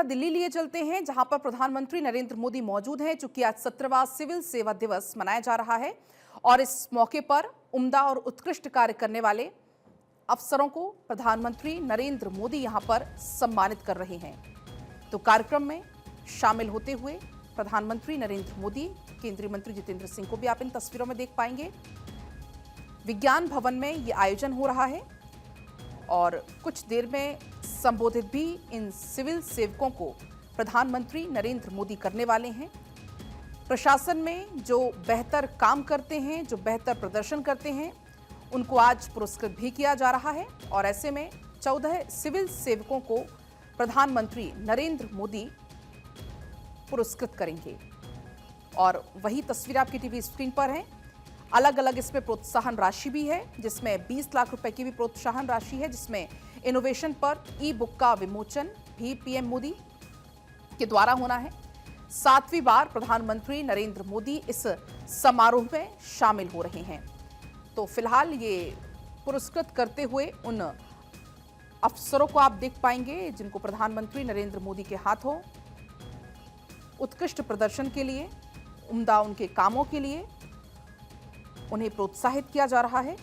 दिल्ली लिए चलते हैं, जहां पर प्रधानमंत्री नरेंद्र मोदी मौजूद हैं। चूंकि आज 17वां सिविल सेवा दिवस मनाया जा रहा है और इस मौके पर उम्दा और उत्कृष्ट कार्य करने वाले अफसरों को प्रधानमंत्री नरेंद्र मोदी यहां पर सम्मानित कर रहे हैं। तो कार्यक्रम में शामिल होते हुए प्रधानमंत्री नरेंद्र मोदी, केंद्रीय मंत्री जितेंद्र सिंह को भी आप इन तस्वीरों में देख पाएंगे। विज्ञान भवन में ये आयोजन हो रहा है और कुछ देर में संबोधित भी इन सिविल सेवकों को प्रधानमंत्री नरेंद्र मोदी करने वाले हैं। प्रशासन में जो बेहतर काम करते हैं, जो बेहतर प्रदर्शन करते हैं, उनको आज पुरस्कृत भी किया जा रहा है और ऐसे में 14 सिविल सेवकों को प्रधानमंत्री नरेंद्र मोदी पुरस्कृत करेंगे। और वही तस्वीर आपकी टीवी स्क्रीन पर है। अलग अलग इसमें प्रोत्साहन राशि भी है, जिसमें 20 लाख रुपए की भी प्रोत्साहन राशि है, जिसमें इनोवेशन पर ई बुक का विमोचन भी पीएम मोदी के द्वारा होना है। 7वीं बार प्रधानमंत्री नरेंद्र मोदी इस समारोह में शामिल हो रहे हैं। तो फिलहाल ये पुरस्कृत करते हुए उन अफसरों को आप देख पाएंगे जिनको प्रधानमंत्री नरेंद्र मोदी के हाथों उत्कृष्ट प्रदर्शन के लिए, उम्दा उनके कामों के लिए उन्हें प्रोत्साहित किया जा रहा है।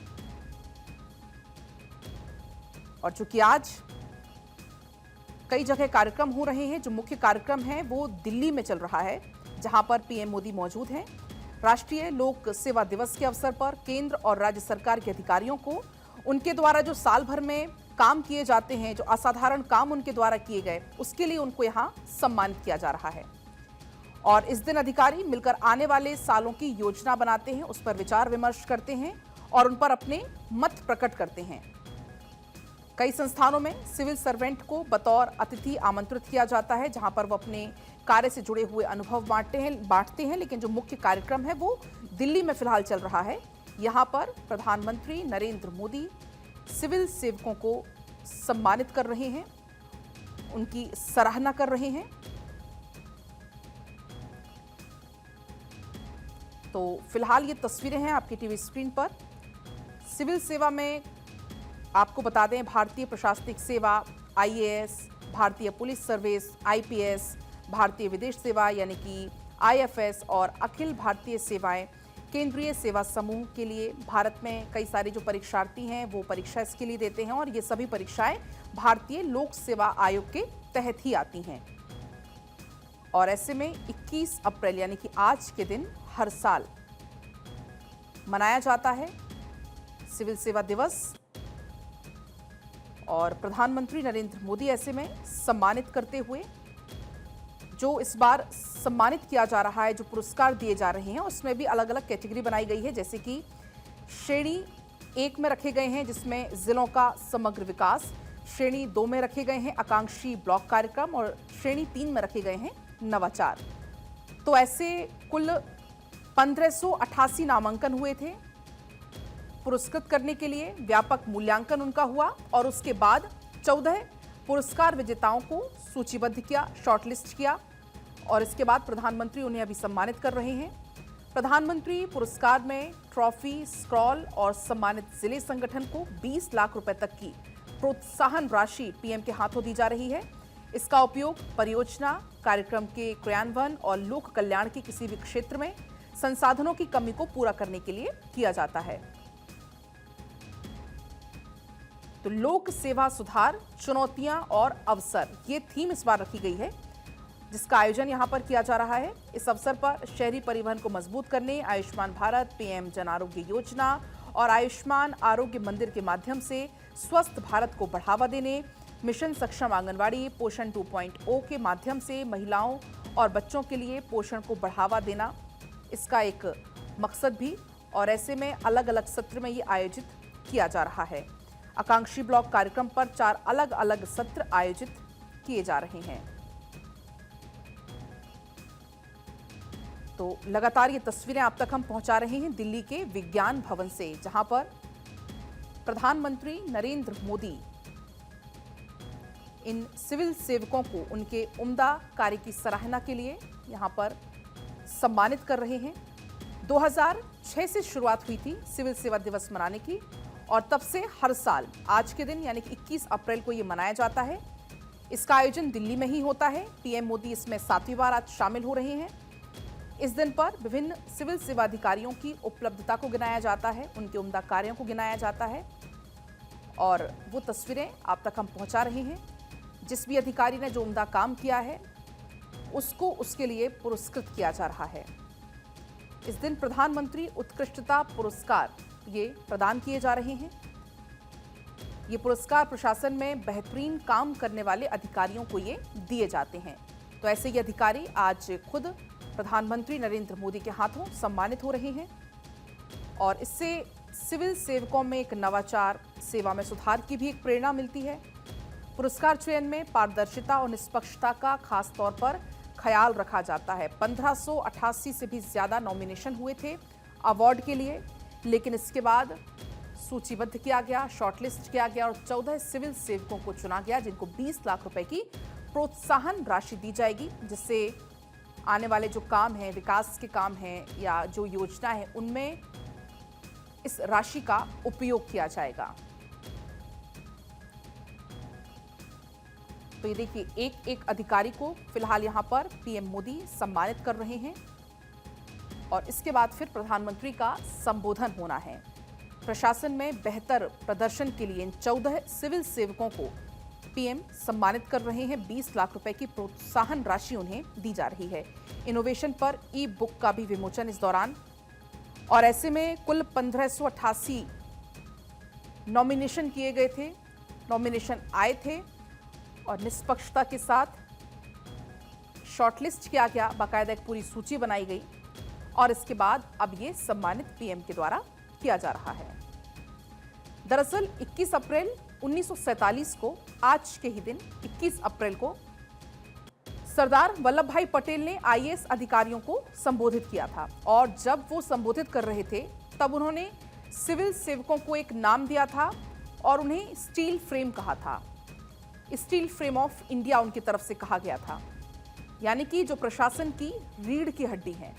और चूंकि आज कई जगह कार्यक्रम हो रहे हैं, जो मुख्य कार्यक्रम है वो दिल्ली में चल रहा है, जहां पर पीएम मोदी मौजूद हैं। राष्ट्रीय लोक सेवा दिवस के अवसर पर केंद्र और राज्य सरकार के अधिकारियों को उनके द्वारा जो साल भर में काम किए जाते हैं, जो असाधारण काम उनके द्वारा किए गए, उसके लिए उनको यहां सम्मानित किया जा रहा है। और इस दिन अधिकारी मिलकर आने वाले सालों की योजना बनाते हैं, उस पर विचार विमर्श करते हैं और उन पर अपने मत प्रकट करते हैं। कई संस्थानों में सिविल सर्वेंट को बतौर अतिथि आमंत्रित किया जाता है, जहां पर वो अपने कार्य से जुड़े हुए अनुभव बांटते हैं। लेकिन जो मुख्य कार्यक्रम है वो दिल्ली में फिलहाल चल रहा है। यहां पर प्रधानमंत्री नरेंद्र मोदी सिविल सेवकों को सम्मानित कर रहे हैं, उनकी सराहना कर रहे हैं। तो फिलहाल ये तस्वीरें हैं आपकी टीवी स्क्रीन पर। सिविल सेवा में आपको बता दें, भारतीय प्रशासनिक सेवा, आईएएस, भारतीय पुलिस सर्विस, आईपीएस, भारतीय विदेश सेवा यानी कि आईएफएस और अखिल भारतीय सेवाएं, केंद्रीय सेवा समूह के लिए भारत में कई सारे जो परीक्षार्थी हैं वो परीक्षा इसके लिए देते हैं और ये सभी परीक्षाएं भारतीय लोक सेवा आयोग के तहत ही आती हैं। और ऐसे में 21 अप्रैल यानी कि आज के दिन हर साल मनाया जाता है सिविल सेवा दिवस और प्रधानमंत्री नरेंद्र मोदी ऐसे में सम्मानित करते हुए, जो इस बार सम्मानित किया जा रहा है, जो पुरस्कार दिए जा रहे हैं, उसमें भी अलग अलग कैटेगरी बनाई गई है। जैसे कि श्रेणी 1 में रखे गए हैं जिसमें जिलों का समग्र विकास, श्रेणी 2 में रखे गए हैं आकांक्षी ब्लॉक कार्यक्रम और श्रेणी 3 में रखे गए हैं नवाचार। तो ऐसे कुल 1588 नामांकन हुए थे। पुरस्कृत करने के लिए व्यापक मूल्यांकन उनका हुआ और उसके बाद 14 पुरस्कार विजेताओं को सूचीबद्ध किया, शॉर्टलिस्ट किया और इसके बाद प्रधानमंत्री उन्हें अभी सम्मानित कर रहे हैं। प्रधानमंत्री पुरस्कार में ट्रॉफी, स्क्रॉल और सम्मानित जिले संगठन को 20 लाख रुपए तक की प्रोत्साहन राशि पीएम के हाथों दी जा रही है। इसका उपयोग परियोजना, कार्यक्रम के क्रियान्वयन और लोक कल्याण के किसी भी क्षेत्र में संसाधनों की कमी को पूरा करने के लिए किया जाता है। तो लोक सेवा सुधार, चुनौतियां और अवसर, ये थीम इस बार रखी गई है, जिसका आयोजन यहां पर किया जा रहा है। इस अवसर पर शहरी परिवहन को मजबूत करने, आयुष्मान भारत, पीएम जन आरोग्य योजना और आयुष्मान आरोग्य मंदिर के माध्यम से स्वस्थ भारत को बढ़ावा देने, मिशन सक्षम आंगनवाड़ी, पोषण 2.0 के माध्यम से महिलाओं और बच्चों के लिए पोषण को बढ़ावा देना, इसका एक मकसद भी। और ऐसे में अलग अलग सत्र में ये आयोजित किया जा रहा है। आकांक्षी ब्लॉक कार्यक्रम पर 4 अलग अलग सत्र आयोजित किए जा रहे हैं। तो लगातार ये तस्वीरें आप तक हम पहुंचा रहे हैं दिल्ली के विज्ञान भवन से, जहां पर प्रधानमंत्री नरेंद्र मोदी इन सिविल सेवकों को उनके उम्दा कार्य की सराहना के लिए यहां पर सम्मानित कर रहे हैं। 2006 से शुरुआत हुई थी सिविल सेवा दिवस मनाने की और तब से हर साल आज के दिन यानी कि 21 अप्रैल को ये मनाया जाता है। इसका आयोजन दिल्ली में ही होता है। पीएम मोदी इसमें 7वीं बार आज शामिल हो रहे हैं। इस दिन पर विभिन्न सिविल सेवा अधिकारियों की उपलब्धता को गिनाया जाता है, उनके उम्दा कार्यों को गिनाया जाता है और वो तस्वीरें आप तक हम पहुंचा रहे हैं। जिस भी अधिकारी ने जो उम्दा काम किया है उसको उसके लिए पुरस्कृत किया जा रहा है। इस दिन प्रधानमंत्री उत्कृष्टता पुरस्कार ये प्रदान किए जा रहे हैं। ये पुरस्कार प्रशासन में बेहतरीन काम करने वाले अधिकारियों को ये दिए जाते हैं। तो ऐसे ये अधिकारी आज खुद प्रधानमंत्री नरेंद्र मोदी के हाथों सम्मानित हो रहे हैं और इससे सिविल सेवकों में एक नवाचार, सेवा में सुधार की भी एक प्रेरणा मिलती है। पुरस्कार चयन में पारदर्शिता और निष्पक्षता का खास तौर पर ख्याल रखा जाता है। 1588 से भी ज्यादा नॉमिनेशन हुए थे अवार्ड के लिए, लेकिन इसके बाद सूचीबद्ध किया गया, शॉर्टलिस्ट किया गया और 14 सिविल सेवकों को चुना गया जिनको 20 लाख रुपए की प्रोत्साहन राशि दी जाएगी, जिससे आने वाले जो काम हैं, विकास के काम हैं या जो योजना है, उनमें इस राशि का उपयोग किया जाएगा। तो ये देखिए, एक एक अधिकारी को फिलहाल यहां पर पीएम मोदी सम्मानित कर रहे हैं और इसके बाद फिर प्रधानमंत्री का संबोधन होना है। प्रशासन में बेहतर प्रदर्शन के लिए इन 14 सिविल सेवकों को पीएम सम्मानित कर रहे हैं। 20 लाख रुपए की प्रोत्साहन राशि उन्हें दी जा रही है। इनोवेशन पर ई बुक का भी विमोचन इस दौरान, और ऐसे में कुल 1588 नॉमिनेशन किए गए थे, नॉमिनेशन आए थे और निष्पक्षता के साथ शॉर्टलिस्ट किया गया, बाकायदा एक पूरी सूची बनाई गई और इसके बाद अब ये सम्मानित पीएम के द्वारा किया जा रहा है। दरअसल 21 अप्रैल 1947 को, आज के ही दिन 21 अप्रैल को सरदार वल्लभ भाई पटेल ने आईएएस अधिकारियों को संबोधित किया था और जब वो संबोधित कर रहे थे तब उन्होंने सिविल सेवकों को एक नाम दिया था और उन्हें स्टील फ्रेम कहा था। स्टील फ्रेम ऑफ इंडिया उनकी तरफ से कहा गया था, यानी कि जो प्रशासन की रीढ़ की हड्डी है।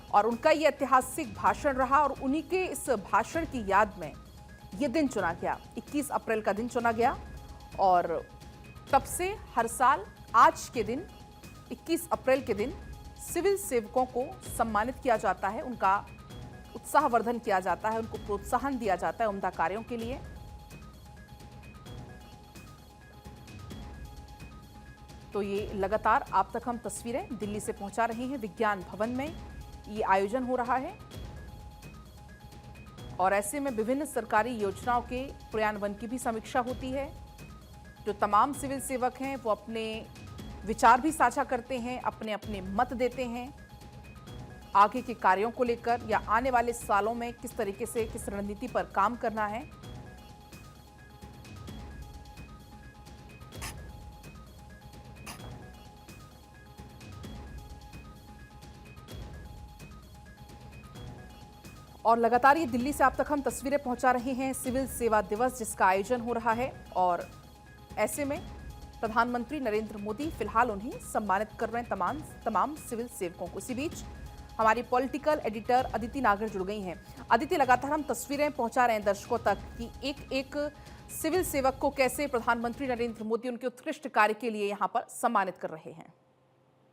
और उनका ये ऐतिहासिक भाषण रहा और उन्हीं के इस भाषण की याद में ये दिन चुना गया, 21 अप्रैल का दिन चुना गया और तब से हर साल आज के दिन 21 अप्रैल के दिन सिविल सेवकों को सम्मानित किया जाता है, उनका उत्साहवर्धन किया जाता है, उनको प्रोत्साहन दिया जाता है उम्दा कार्यों के लिए। तो ये लगातार आप तक हम तस्वीरें दिल्ली से पहुंचा रहे हैं। विज्ञान भवन में ये आयोजन हो रहा है और ऐसे में विभिन्न सरकारी योजनाओं के क्रियान्वयन की भी समीक्षा होती है। जो तमाम सिविल सेवक हैं वो अपने विचार भी साझा करते हैं, अपने अपने मत देते हैं आगे के कार्यों को लेकर या आने वाले सालों में किस तरीके से, किस रणनीति पर काम करना है। और लगातार ये दिल्ली से आप तक हम तस्वीरें पहुंचा रहे हैं सिविल सेवा दिवस जिसका आयोजन हो रहा है और ऐसे में प्रधानमंत्री नरेंद्र मोदी फिलहाल उन्हें सम्मानित कर रहे हैं तमाम सिविल सेवकों को। इसी बीच हमारी पॉलिटिकल एडिटर अदिति नागर जुड़ गई हैं। अदिति, लगातार हम तस्वीरें पहुंचा रहे हैं दर्शकों तक कि एक एक सिविल सेवक को कैसे प्रधानमंत्री नरेंद्र मोदी उनके उत्कृष्ट कार्य के लिए यहाँ पर सम्मानित कर रहे हैं।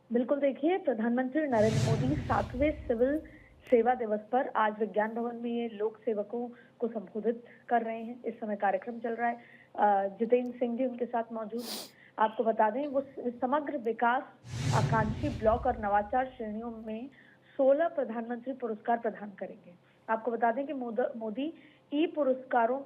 बिल्कुल, देखिए, प्रधानमंत्री नरेंद्र मोदी 7वें सिविल सेवा दिवस पर आज विज्ञान भवन में ये लोक सेवकों को संबोधित कर रहे हैं। इस समय कार्यक्रम चल रहा है। जितेंद्र सिंह जी उनके साथ मौजूद हैं। आपको बता दें, वो समग्र विकास, आकांक्षी ब्लॉक और नवाचार श्रेणियों में 16 प्रधानमंत्री पुरस्कार प्रदान करेंगे। आपको बता दें कि मोदी ई पुरस्कारों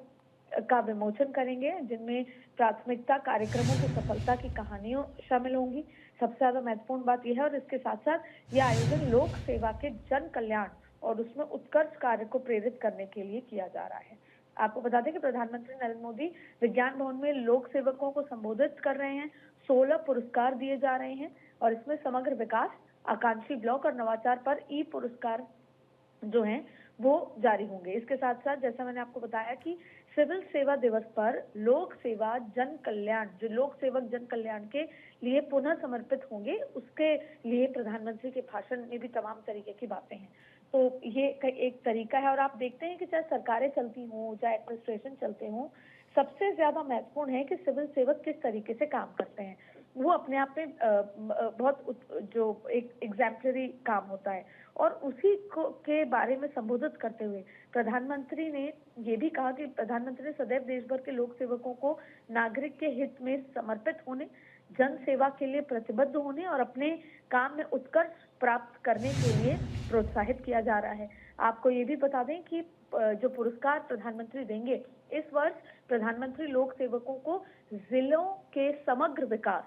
का विमोचन करेंगे, जिनमें प्राथमिकता कार्यक्रमों की सफलता की कहानियां शामिल होंगी। सबसे ज्यादा महत्वपूर्ण बात यह है, और इसके साथ साथ यह आयोजन लोक सेवा के जन कल्याण और उसमें उत्कर्ष कार्य को प्रेरित करने के लिए किया जा रहा है। आपको बता दें कि प्रधानमंत्री नरेंद्र मोदी विज्ञान भवन में लोक सेवकों को संबोधित कर रहे हैं। 16 पुरस्कार दिए जा रहे हैं और इसमें समग्र विकास, आकांक्षी ब्लॉक और नवाचार पर ई पुरस्कार जो हैं वो जारी होंगे। इसके साथ साथ जैसा मैंने आपको बताया कि सिविल सेवा दिवस पर लोक सेवा जन कल्याण, जो लोक सेवक जन कल्याण के लिए पुनः समर्पित होंगे, उसके लिए प्रधानमंत्री के भाषण में भी तमाम तरीके की बातें हैं। तो ये एक तरीका है और आप देखते हैं कि चाहे सरकारें चलती हों, चाहे एडमिनिस्ट्रेशन चलते हों, सबसे ज्यादा महत्वपूर्ण है कि सिविल सेवक किस तरीके से काम करते हैं। वो अपने आप में जो एक एग्जाम्पलरी काम होता है, और उसी को के बारे में संबोधित करते हुए प्रधानमंत्री ने ये भी कहा कि प्रधानमंत्री ने सदैव देश भर के लोक सेवकों को नागरिक के हित में समर्पित होने, जन सेवा के लिए प्रतिबद्ध होने और अपने काम में उत्कर्ष प्राप्त करने के लिए प्रोत्साहित किया जा रहा है। आपको ये भी बता दें कि जो पुरस्कार प्रधानमंत्री देंगे, इस वर्ष प्रधानमंत्री लोक सेवकों को जिलों के समग्र विकास,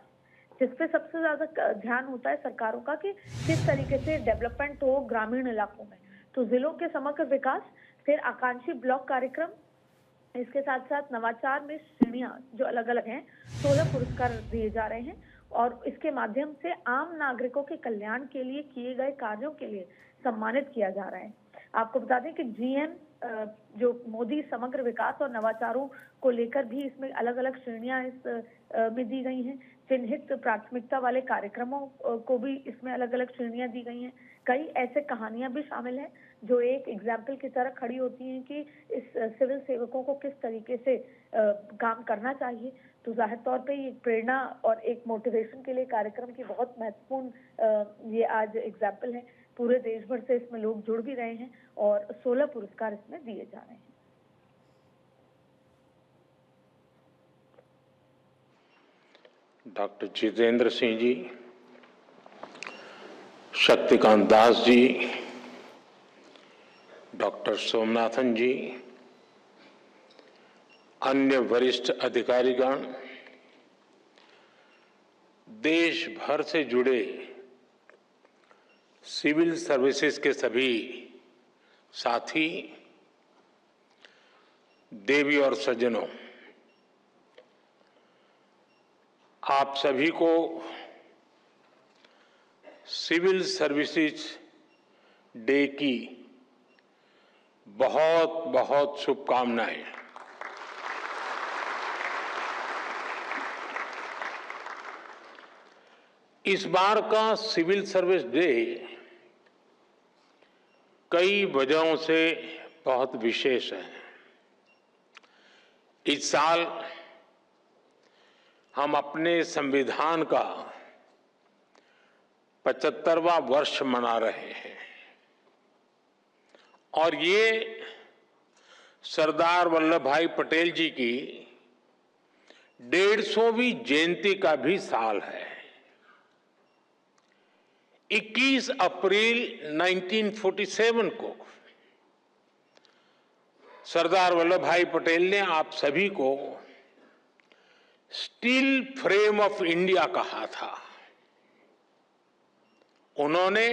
जिसपे सबसे ज्यादा ध्यान होता है सरकारों का कि किस तरीके से डेवलपमेंट हो ग्रामीण इलाकों में, तो जिलों के समग्र विकास, फिर आकांक्षी ब्लॉक कार्यक्रम, इसके साथ साथ नवाचार में श्रेणियां जो अलग अलग हैं, 16 पुरस्कार दिए जा रहे हैं और इसके माध्यम से आम नागरिकों के कल्याण के लिए किए गए कार्यों के लिए सम्मानित किया जा रहा है। आपको बता दें कि जीएम जो मोदी समग्र विकास और नवाचारों को लेकर भी इसमें अलग अलग श्रेणियां इस में दी गई हैं। चिन्हित प्राथमिकता वाले कार्यक्रमों को भी इसमें अलग अलग श्रेणियां दी गई हैं। कई ऐसे कहानियां भी शामिल हैं जो एक एग्जाम्पल की तरह खड़ी होती हैं कि इस सिविल सेवकों को किस तरीके से काम करना चाहिए। तो जाहिर तौर पे ये प्रेरणा और एक मोटिवेशन के लिए कार्यक्रम की बहुत महत्वपूर्ण ये आज एग्जाम्पल है। पूरे देश भर से इसमें लोग जुड़ भी रहे हैं और 16 पुरस्कार इसमें दिए जा रहे हैं। डॉक्टर जितेंद्र सिंह जी, शक्तिकांत दास जी, डॉक्टर सोमनाथन जी, अन्य वरिष्ठ अधिकारीगण, देश भर से जुड़े सिविल सर्विसेज के सभी साथी, देवी और सज्जनों, आप सभी को सिविल सर्विसेज डे की बहुत बहुत शुभकामनाएं। इस बार का सिविल सर्विस डे कई वजहों से बहुत विशेष है। इस साल हम अपने संविधान का 75वां वर्ष मना रहे हैं और ये सरदार वल्लभ भाई पटेल जी की 150वीं जयंती का भी साल है। 21 अप्रैल 1947 को सरदार वल्लभ भाई पटेल ने आप सभी को स्टील फ्रेम ऑफ इंडिया कहा था। उन्होंने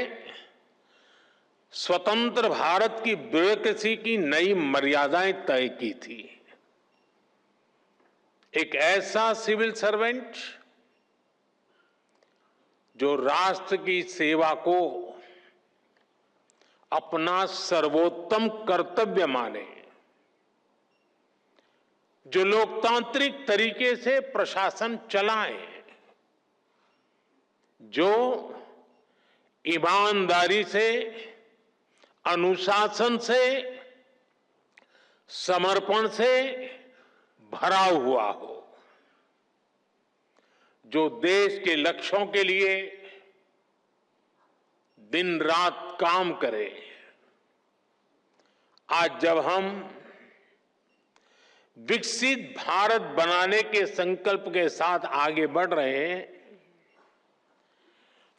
स्वतंत्र भारत की ब्यूरोक्रेसी की नई मर्यादाएं तय की थी। एक ऐसा सिविल सर्वेंट जो राष्ट्र की सेवा को अपना सर्वोत्तम कर्तव्य माने, जो लोकतांत्रिक तरीके से प्रशासन चलाए, जो ईमानदारी से, अनुशासन से, समर्पण से भरा हुआ हो, जो देश के लक्ष्यों के लिए दिन रात काम करे। आज जब हम विकसित भारत बनाने के संकल्प के साथ आगे बढ़ रहे हैं,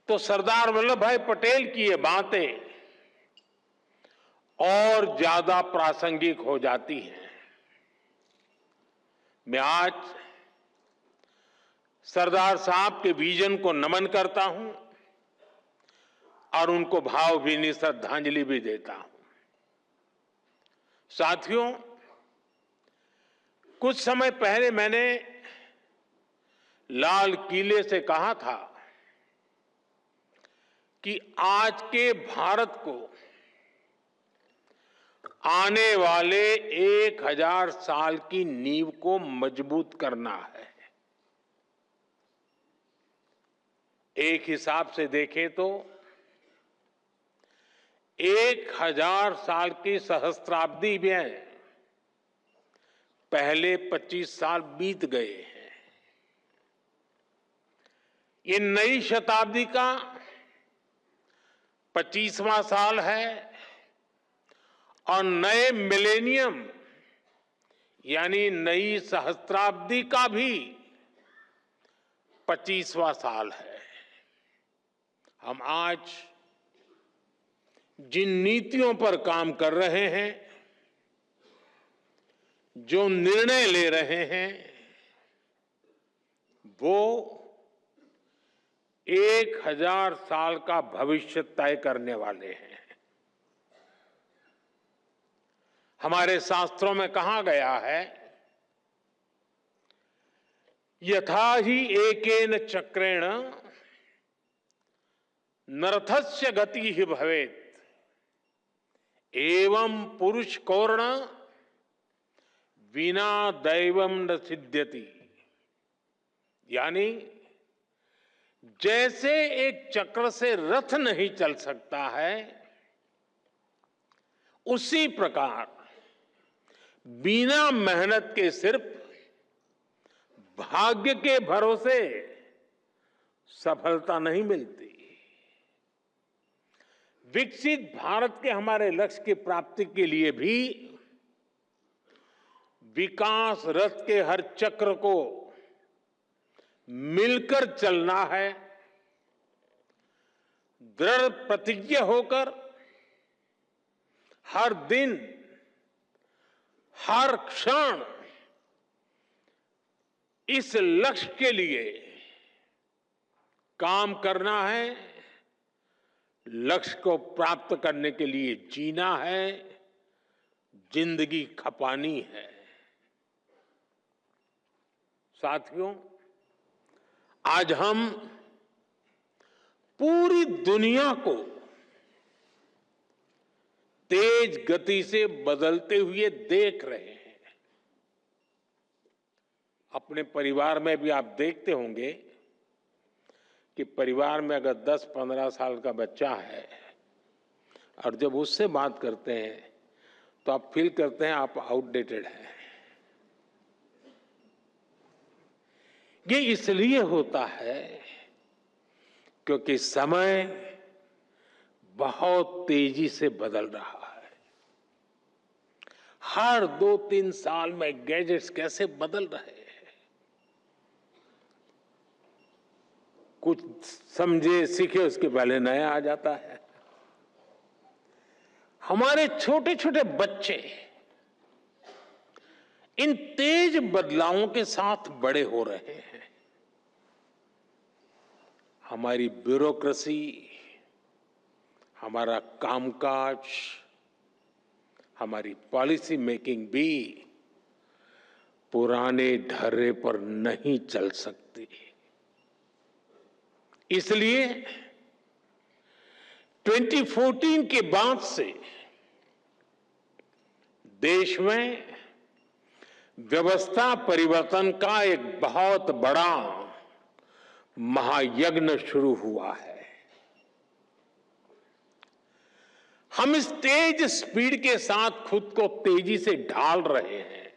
तो सरदार वल्लभ भाई पटेल की ये बातें और ज्यादा प्रासंगिक हो जाती हैं। मैं आज सरदार साहब के विजन को नमन करता हूं और उनको भावभीनी श्रद्धांजलि भी देता हूं। साथियों, कुछ समय पहले मैंने लाल किले से कहा था कि आज के भारत को आने वाले 1000 साल की नींव को मजबूत करना है। एक हिसाब से देखें तो 1000 साल की सहस्त्राब्दी में पहले 25 साल बीत गए हैं। ये नई शताब्दी का 25वां साल है और नए मिलेनियम यानी नई सहस्त्राब्दी का भी 25वां साल है। हम आज जिन नीतियों पर काम कर रहे हैं, जो निर्णय ले रहे हैं, वो 1000 साल का भविष्य तय करने वाले हैं। हमारे शास्त्रों में कहा गया है, यथा ही एकेन चक्रेण नरथस्य गति ही भवेत् एवं पुरुष कौर्ण बिना दैवम न सिद्ध्यति। यानी जैसे एक चक्र से रथ नहीं चल सकता है, उसी प्रकार बिना मेहनत के सिर्फ भाग्य के भरोसे सफलता नहीं मिलती। विकसित भारत के हमारे लक्ष्य की प्राप्ति के लिए भी विकास रथ के हर चक्र को मिलकर चलना है। दृढ़ प्रतिज्ञ होकर हर दिन हर क्षण इस लक्ष्य के लिए काम करना है। लक्ष्य को प्राप्त करने के लिए जीना है, जिंदगी खपानी है। साथियों, आज हम पूरी दुनिया को तेज गति से बदलते हुए देख रहे हैं। अपने परिवार में भी आप देखते होंगे कि परिवार में अगर 10-15 साल का बच्चा है और जब उससे बात करते हैं तो आप फील करते हैं आप आउटडेटेड हैं। ये इसलिए होता है क्योंकि समय बहुत तेजी से बदल रहा है। हर 2-3 साल में गैजेट्स कैसे बदल रहे हैं, कुछ समझे सीखे उसके पहले नया आ जाता है। हमारे छोटे छोटे बच्चे इन तेज बदलावों के साथ बड़े हो रहे हैं। हमारी ब्यूरोक्रेसी, हमारा कामकाज, हमारी पॉलिसी मेकिंग भी पुराने ढर्रे पर नहीं चल सकती। इसलिए 2014 के बाद से देश में व्यवस्था परिवर्तन का एक बहुत बड़ा महायज्ञ शुरू हुआ है। हम इस तेज स्पीड के साथ खुद को तेजी से ढाल रहे हैं।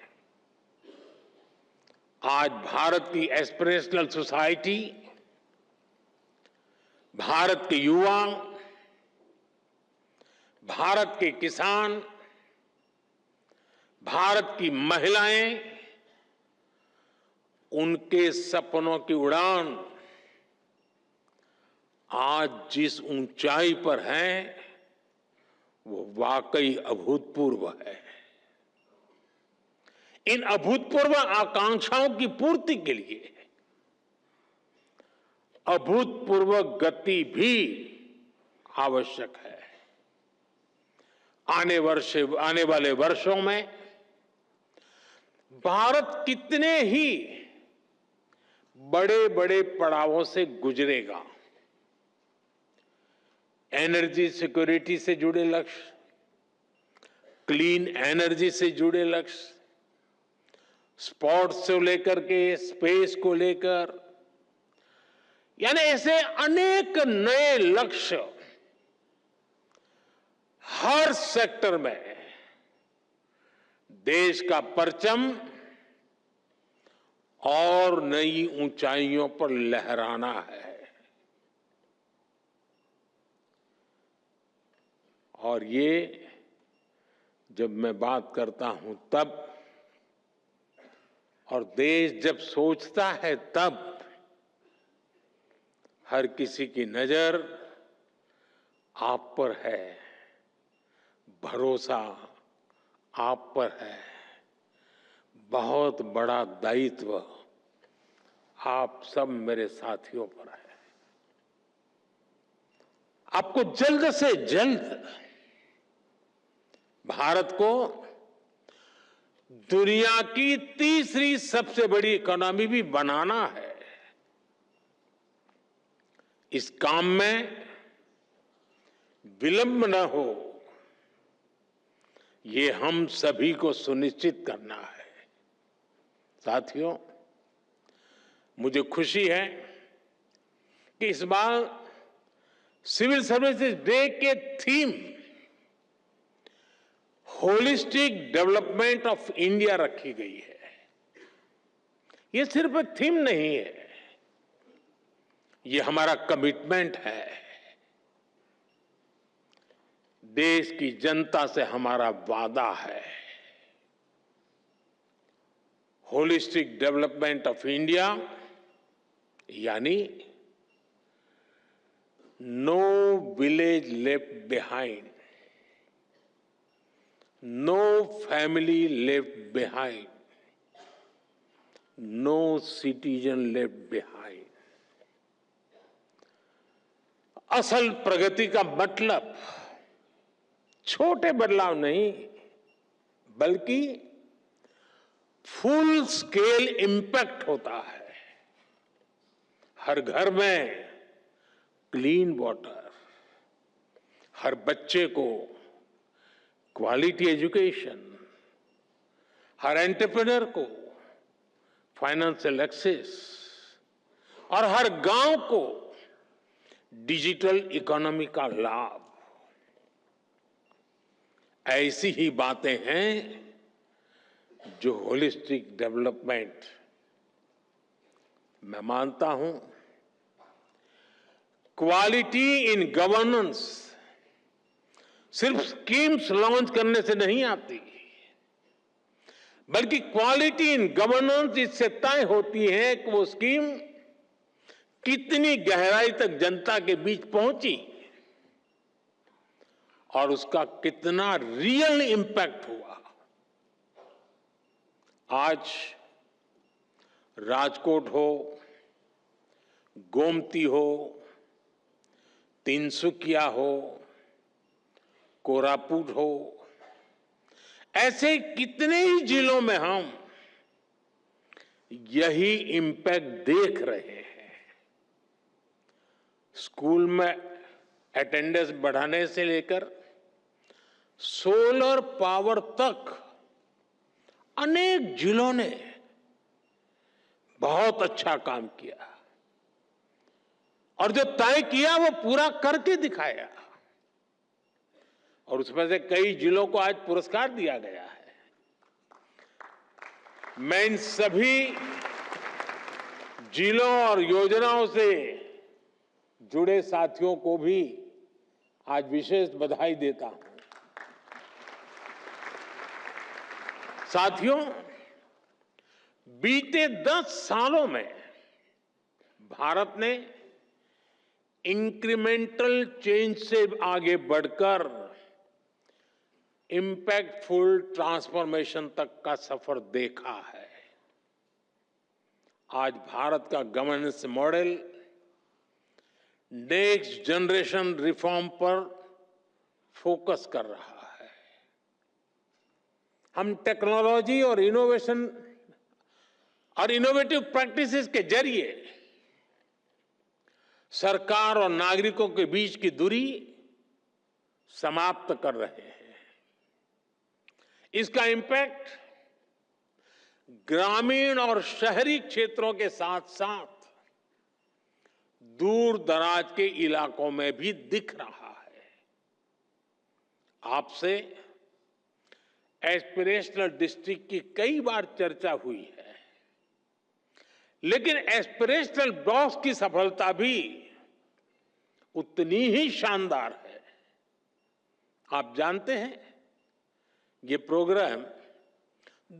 आज भारत की एस्पिरेशनल सोसाइटी, भारत के युवा, भारत के किसान, भारत की महिलाएं, उनके सपनों की उड़ान आज जिस ऊंचाई पर है वो वाकई अभूतपूर्व है। इन अभूतपूर्व आकांक्षाओं की पूर्ति के लिए अभूतपूर्व गति भी आवश्यक है। आने वाले वर्षों में भारत कितने ही बड़े बड़े पड़ावों से गुजरेगा। एनर्जी सिक्योरिटी से जुड़े लक्ष्य, क्लीन एनर्जी से जुड़े लक्ष्य, स्पोर्ट्स से लेकर के स्पेस को लेकर, यानी ऐसे अनेक नए लक्ष्य हर सेक्टर में देश का परचम और नई ऊंचाइयों पर लहराना है। और ये जब मैं बात करता हूं तब, और देश जब सोचता है तब, हर किसी की नजर आप पर है, भरोसा आप पर है, बहुत बड़ा दायित्व आप सब मेरे साथियों पर है। आपको जल्द से जल्द भारत को दुनिया की तीसरी सबसे बड़ी इकोनॉमी भी बनाना है। इस काम में विलंब न हो, ये हम सभी को सुनिश्चित करना है। साथियों, मुझे खुशी है कि इस बार सिविल सर्विसेज डे के theme holistic development of India रखी गई है। ये सिर्फ एक थीम नहीं है, ये हमारा कमिटमेंट है। देश की जनता से हमारा वादा है। होलिस्टिक डेवलपमेंट ऑफ इंडिया यानी no village left behind, no family left behind, no citizen left behind. असल प्रगति का मतलब छोटे बदलाव नहीं, बल्कि फुल स्केल इंपैक्ट होता है। हर घर में क्लीन वाटर, हर बच्चे को क्वालिटी एजुकेशन, हर एंटरप्रेन्योर को फाइनेंशियल एक्सेस और हर गांव को डिजिटल इकोनॉमी का लाभ। ऐसी ही बातें हैं जो होलिस्टिक डेवलपमेंट, मैं मानता हूं, क्वालिटी इन गवर्नेंस सिर्फ स्कीम्स लॉन्च करने से नहीं आती, बल्कि क्वालिटी इन गवर्नेंस इससे तय होती है कि वो स्कीम कितनी गहराई तक जनता के बीच पहुंची और उसका कितना रियल इंपैक्ट हुआ। आज राजकोट हो, गोमती हो, तिनसुकिया हो, कोरापुट हो, ऐसे कितने ही जिलों में हम यही इंपैक्ट देख रहे हैं। स्कूल में अटेंडेंस बढ़ाने से लेकर सोलर पावर तक अनेक जिलों ने बहुत अच्छा काम किया और जो तय किया वो पूरा करके दिखाया, और उसमें से कई जिलों को आज पुरस्कार दिया गया है। मैं इन सभी जिलों और योजनाओं से जुड़े साथियों को भी आज विशेष बधाई देता हूं। साथियों, बीते 10 सालों में भारत ने इंक्रीमेंटल चेंज से आगे बढ़कर इंपैक्टफुल ट्रांसफॉर्मेशन तक का सफर देखा है। आज भारत का governance model next generation reform पर फोकस कर रहा है। हम टेक्नोलॉजी और इनोवेशन और इनोवेटिव प्रैक्टिसेस के जरिए सरकार और नागरिकों के बीच की दूरी समाप्त कर रहे हैं। इसका इंपैक्ट ग्रामीण और शहरी क्षेत्रों के साथ साथ दूर दराज के इलाकों में भी दिख रहा है। आपसे एस्पिरेशनल डिस्ट्रिक्ट की कई बार चर्चा हुई है। लेकिन एस्पिरेशनल ब्लॉक्स की सफलता भी उतनी ही शानदार है। आप जानते हैं, ये प्रोग्राम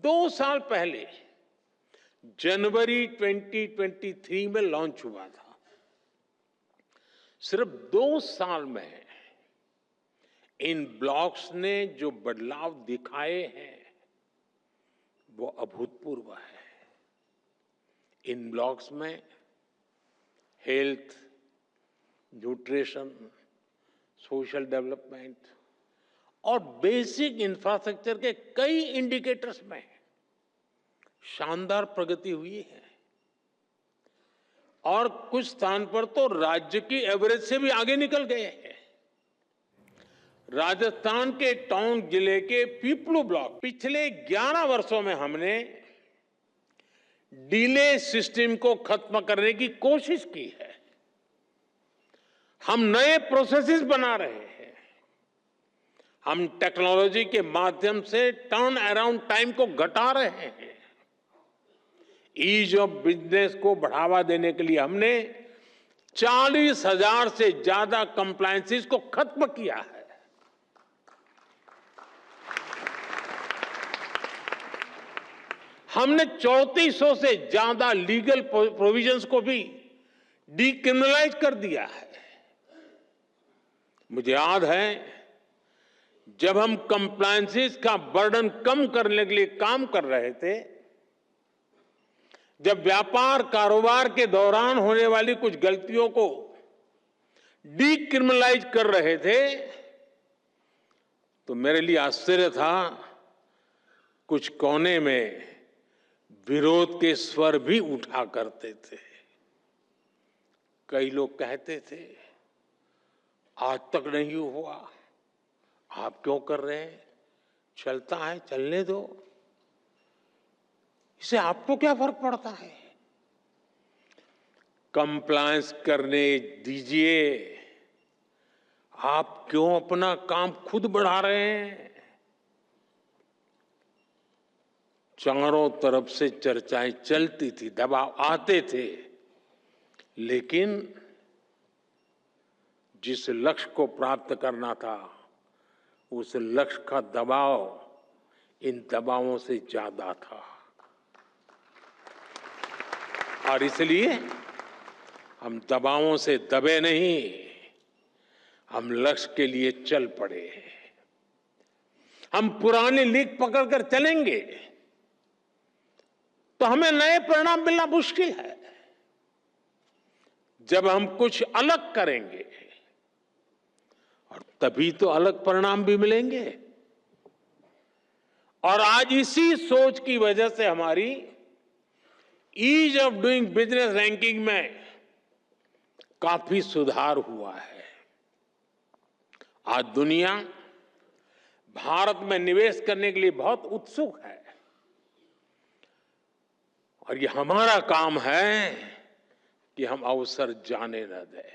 2 साल पहले जनवरी 2023 में लॉन्च हुआ था। सिर्फ 2 साल में इन ब्लॉक्स ने जो बदलाव दिखाए हैं वो अभूतपूर्व है। इन ब्लॉक्स में हेल्थ, न्यूट्रिशन, सोशल डेवलपमेंट और बेसिक इंफ्रास्ट्रक्चर के कई इंडिकेटर्स में शानदार प्रगति हुई है और कुछ स्थान पर तो राज्य की एवरेज से भी आगे निकल गए हैं। राजस्थान के टोंक जिले के पीपलू ब्लॉक पिछले 11 वर्षों में हमने डिले सिस्टम को खत्म करने की कोशिश की है। हम नए प्रोसेसेस बना रहे हैं। हम टेक्नोलॉजी के माध्यम से टर्न अराउंड टाइम को घटा रहे हैं। ईज ऑफ बिजनेस को बढ़ावा देने के लिए हमने 40,000 से ज्यादा कंप्लायंसेस को खत्म किया है। हमने 3400 से ज्यादा लीगल प्रोविजंस को भी डीक्रिमिनलाइज कर दिया है। मुझे याद है, जब हम कंप्लायंसेस का बर्डन कम करने के लिए काम कर रहे थे, जब व्यापार कारोबार के दौरान होने वाली कुछ गलतियों को डीक्रिमिनलाइज कर रहे थे, तो मेरे लिए आश्चर्य था, कुछ कोने में विरोध के स्वर भी उठा करते थे। कई लोग कहते थे, आज तक नहीं हुआ, आप क्यों कर रहे हैं, चलता है चलने दो, इससे आपको क्या फर्क पड़ता है, कंप्लायंस करने दीजिए, आप क्यों अपना काम खुद बढ़ा रहे हैं। चारों तरफ से चर्चाएं चलती थी, दबाव आते थे, लेकिन जिस लक्ष्य को प्राप्त करना था, उस लक्ष्य का दबाव इन दबावों से ज्यादा था। और इसलिए हम दबावों से दबे नहीं, हम लक्ष्य के लिए चल पड़े। हम पुरानी लीक पकड़कर चलेंगे तो हमें नए परिणाम मिलना मुश्किल है। जब हम कुछ अलग करेंगे, और तभी तो अलग परिणाम भी मिलेंगे। और आज इसी सोच की वजह से हमारी ease of doing business ranking में काफी सुधार हुआ है। आज दुनिया भारत में निवेश करने के लिए बहुत उत्सुक है, और ये हमारा काम है कि हम अवसर जाने न दें।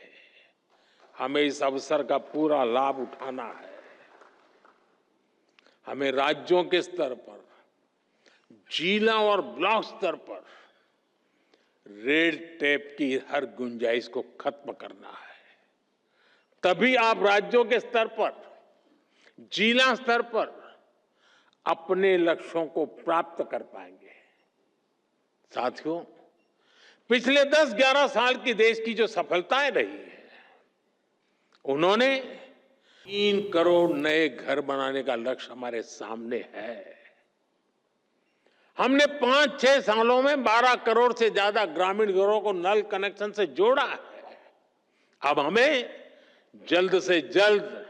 हमें इस अवसर का पूरा लाभ उठाना है। हमें राज्यों के स्तर पर, जिला और ब्लॉक स्तर पर रेड टेप की हर गुंजाइश को खत्म करना है। तभी आप राज्यों के स्तर पर, जिला स्तर पर अपने लक्ष्यों को प्राप्त कर पाएंगे। साथियों, पिछले 10-11 साल की देश की जो सफलताएं रही है, उन्होंने 3 करोड़ नए घर बनाने का लक्ष्य हमारे सामने है। हमने 5-6 सालों में 12 करोड़ से ज्यादा ग्रामीण घरों को नल कनेक्शन से जोड़ा है। अब हमें जल्द से जल्द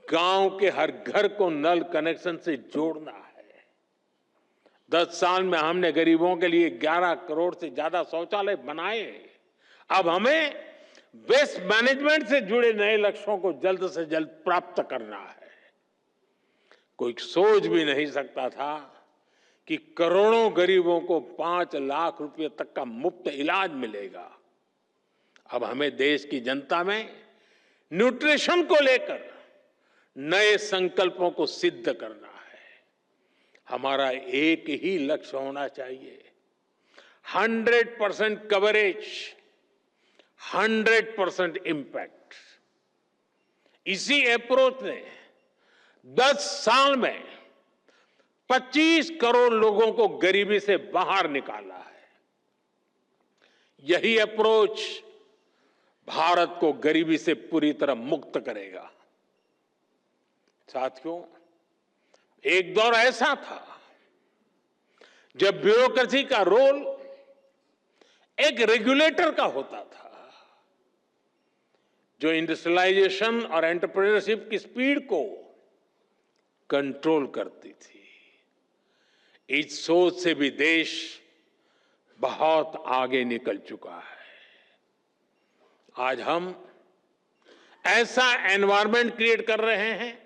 गांव के हर घर को नल कनेक्शन से जोड़ना है। 10 साल में हमने गरीबों के लिए 11 करोड़ से ज्यादा शौचालय बनाए। अब हमें वेस्ट मैनेजमेंट से जुड़े नए लक्ष्यों को जल्द से जल्द प्राप्त करना है। कोई सोच भी नहीं सकता था कि करोड़ों गरीबों को 5 लाख रुपए तक का मुफ्त इलाज मिलेगा। अब हमें देश की जनता में न्यूट्रिशन को लेकर नए संकल्पों को सिद्ध करना है। हमारा एक ही लक्ष्य होना चाहिए, 100% कवरेज, 100% इम्पैक्ट। इसी अप्रोच ने 10 साल में 25 करोड़ लोगों को गरीबी से बाहर निकाला है। यही अप्रोच भारत को गरीबी से पूरी तरह मुक्त करेगा। साथियों, एक दौर ऐसा था जब ब्यूरोक्रेसी का रोल एक रेगुलेटर का होता था, जो इंडस्ट्रियलाइजेशन और एंटरप्रेन्योरशिप की स्पीड को कंट्रोल करती थी। इस सोच से भी देश बहुत आगे निकल चुका है। आज हम ऐसा एनवायरनमेंट क्रिएट कर रहे हैं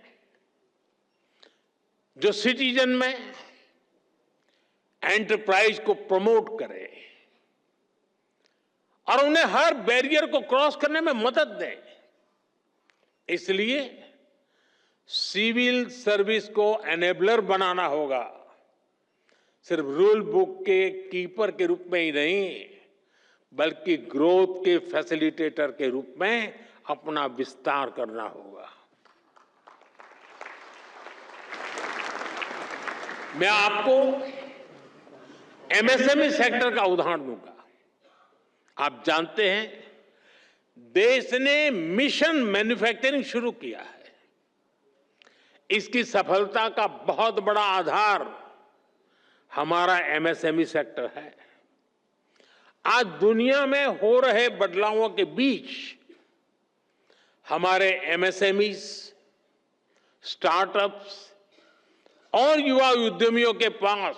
जो सिटीजन में एंटरप्राइज को प्रमोट करे और उन्हें हर बैरियर को क्रॉस करने में मदद दे। इसलिए सिविल सर्विस को एनेबलर बनाना होगा, सिर्फ रूल बुक के कीपर के रूप में ही नहीं, बल्कि ग्रोथ के फैसिलिटेटर के रूप में अपना विस्तार करना होगा। मैं आपको एमएसएमई सेक्टर का उदाहरण दूंगा। आप जानते हैं, देश ने मिशन मैन्युफैक्चरिंग शुरू किया है। इसकी सफलता का बहुत बड़ा आधार हमारा एमएसएमई सेक्टर है। आज दुनिया में हो रहे बदलावों के बीच हमारे एमएसएमईज, स्टार्टअप्स और युवा उद्यमियों के पास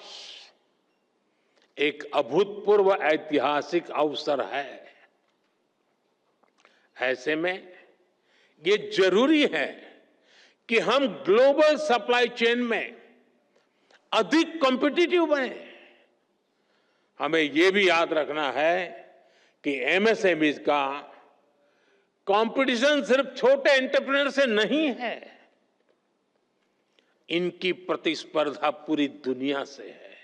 एक अभूतपूर्व ऐतिहासिक अवसर है। ऐसे में ये जरूरी है कि हम ग्लोबल सप्लाई चेन में अधिक कॉम्पिटिटिव बने। हमें यह भी याद रखना है कि एमएसएमईज का कंपटीशन सिर्फ छोटे एंटरप्रेन्योर से नहीं है, इनकी प्रतिस्पर्धा पूरी दुनिया से है।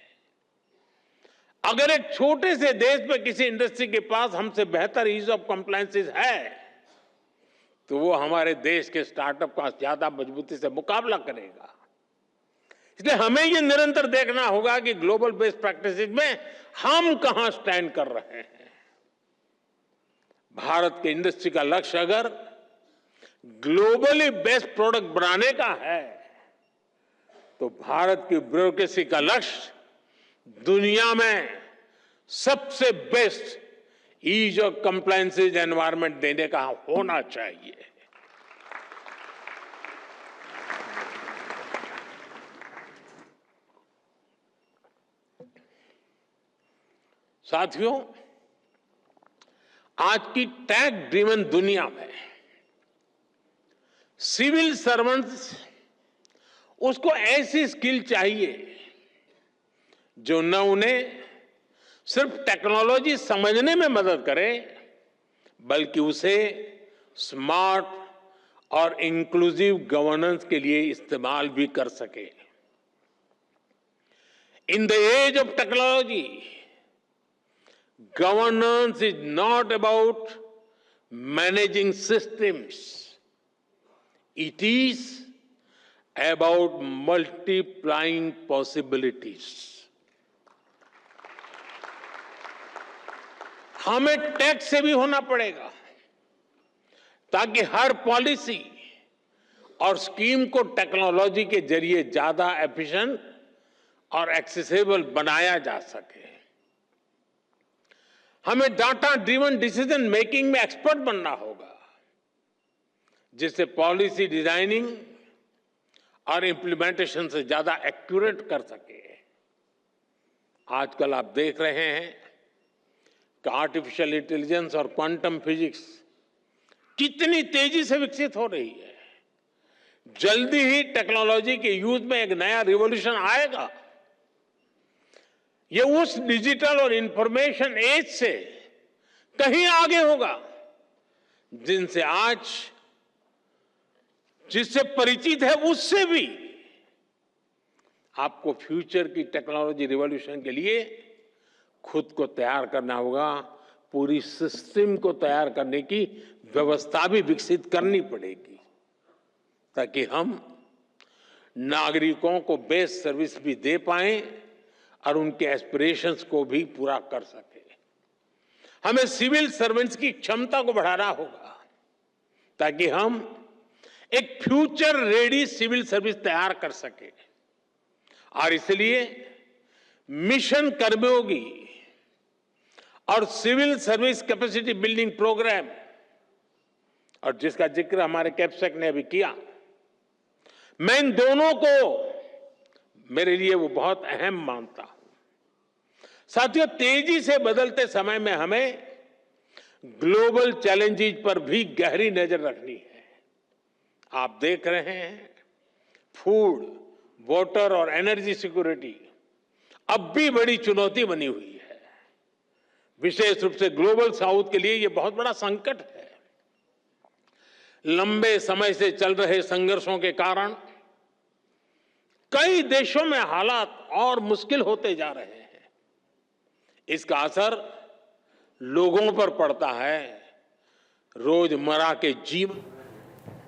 अगर एक छोटे से देश में किसी इंडस्ट्री के पास हमसे बेहतर ईज ऑफ कंप्लायंसेस है, तो वो हमारे देश के स्टार्टअप का ज्यादा मजबूती से मुकाबला करेगा। इसलिए हमें ये निरंतर देखना होगा कि ग्लोबल बेस्ट प्रैक्टिसेस में हम कहां स्टैंड कर रहे हैं। भारत के इंडस्ट्री का लक्ष्य अगर ग्लोबली बेस्ट प्रोडक्ट बनाने का है, तो भारत की ब्यूरोक्रेसी का लक्ष्य दुनिया में सबसे best ease of compliances environment देने का होना चाहिए। साथियों, आज की टैग ड्रिवन दुनिया में सिविल सर्वेंट्स, उसको ऐसी स्किल चाहिए जो न उन्हें सिर्फ टेक्नोलॉजी समझने में मदद करे, बल्कि उसे स्मार्ट और इंक्लूसिव गवर्नेंस के लिए इस्तेमाल भी कर सके। In the age of technology, governance is not about managing systems. It is about multiplying possibilities. हमें टैक्स से भी होना पड़ेगा ताकि हर पॉलिसी और स्कीम को टेक्नोलॉजी के जरिए ज्यादा एफिशिएंट और एक्सेसिबल बनाया जा सके। हमें डाटा ड्रिवन डिसीजन मेकिंग में एक्सपर्ट बनना होगा, जिससे पॉलिसी डिजाइनिंग और इंप्लीमेंटेशन से ज्यादा एक्यूरेट कर सके। आजकल आप देख रहे हैं कि आर्टिफिशियल इंटेलिजेंस और क्वांटम फिजिक्स कितनी तेजी से विकसित हो रही है। जल्दी ही टेक्नोलॉजी के यूज में एक नया रिवॉल्यूशन आएगा। ये उस डिजिटल और इंफॉर्मेशन एज से कहीं आगे होगा जिससे परिचित है, उससे भी आपको फ्यूचर की टेक्नोलॉजी रिवॉल्यूशन के लिए खुद को तैयार करना होगा, पूरी सिस्टम को तैयार करने की व्यवस्था भी विकसित करनी पड़ेगी, ताकि हम नागरिकों को बेस्ट सर्विस भी दे पाएं और उनके एस्पिरेशंस को भी पूरा कर सके। हमें सिविल सर्वेंट्स की क्षमता को बढ़ाना होगा, ताकि हम एक फ्यूचर रेडी सिविल सर्विस तैयार कर सके। और इसलिए मिशन कर्मयोगी और civil service capacity building programme, और जिसका जिक्र हमारे कैप्सेक ने अभी किया, मैं इन दोनों को मेरे लिए वो बहुत अहम मानता हूं। साथियों, तेजी से बदलते समय में हमें ग्लोबल चैलेंजेस पर भी गहरी नजर रखनी है। आप देख रहे हैं, फूड, वाटर और एनर्जी सिक्योरिटी अब भी बड़ी चुनौती बनी हुई है। विशेष रूप से ग्लोबल साउथ के लिए यह बहुत बड़ा संकट है। लंबे समय से चल रहे संघर्षों के कारण कई देशों में हालात और मुश्किल होते जा रहे हैं। इसका असर लोगों पर पड़ता है, रोजमर्रा के जीवन